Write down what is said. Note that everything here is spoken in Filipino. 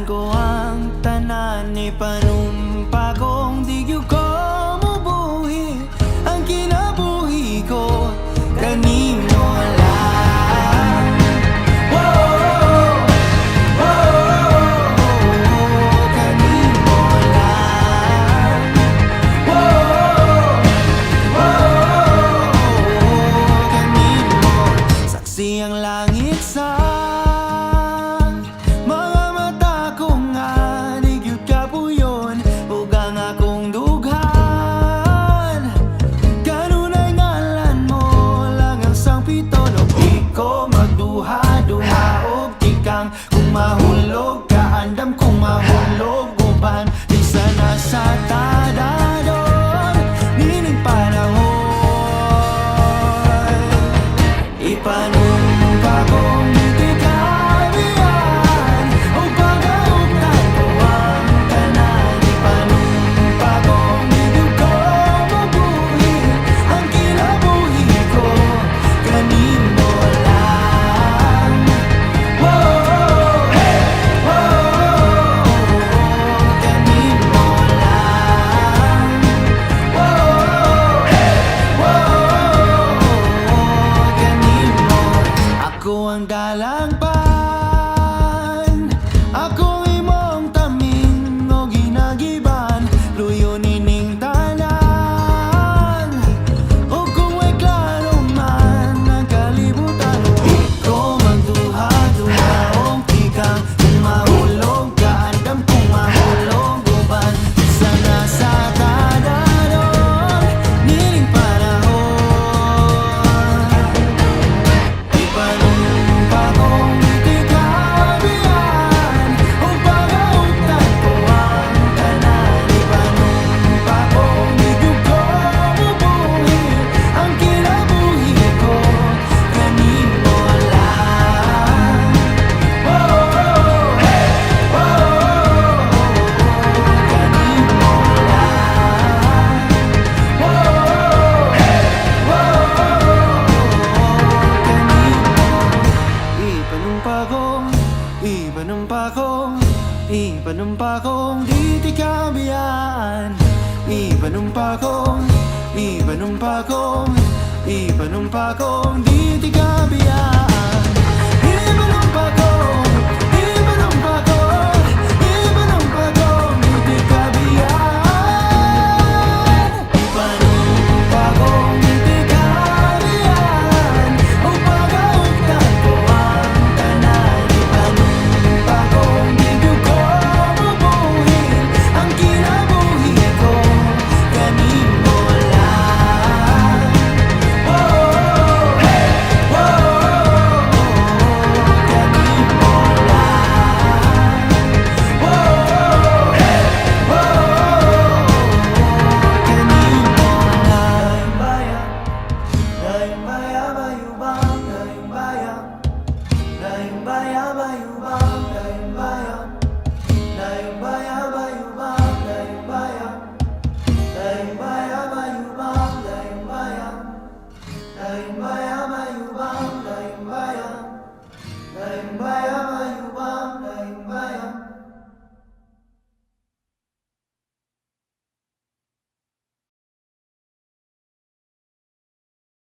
Tanan ko ang tanan ni panumpa kong di gyud ko mubuhi. Ang kinabuhi ko kanimo lang. Kanimo lang. Kanimo. Saksi ang langit sa mga mata ko nga di gyud kapuyon ug ang akong dughan. Kanunay ngalan mo lang ang sangpiton ug di ko magduha-duha og tikang kung mahulog ka andam kung mahulog uban di sana sa tadadon nining panahon. Ipanumpa kong di kabiyan o pag-augtan ko ang tanan. Ipanumpa kong di ko mabuhi. Ang kinabuhi ko kanimo lang. Kanimo lang. Kanimo. Ako ang dalangpan, ako imong tamin o ginagiban, luyo nining tanan. O kung may klaro man ang kalibutan, di ko magduha-duha o tikang kung mahulog ka andam kung mahulog uban sana sa tadadon nining panahon. Ipanumpa kong di kabiyan o pag-augtan ko ang tanan. Ipanumpa kong di ko mabuhi. Ang kinabuhi ko kanimo lang. Ipanumpa kong di kabiyan. Ipanumpa kong di kabiyan. Ipanumpa kong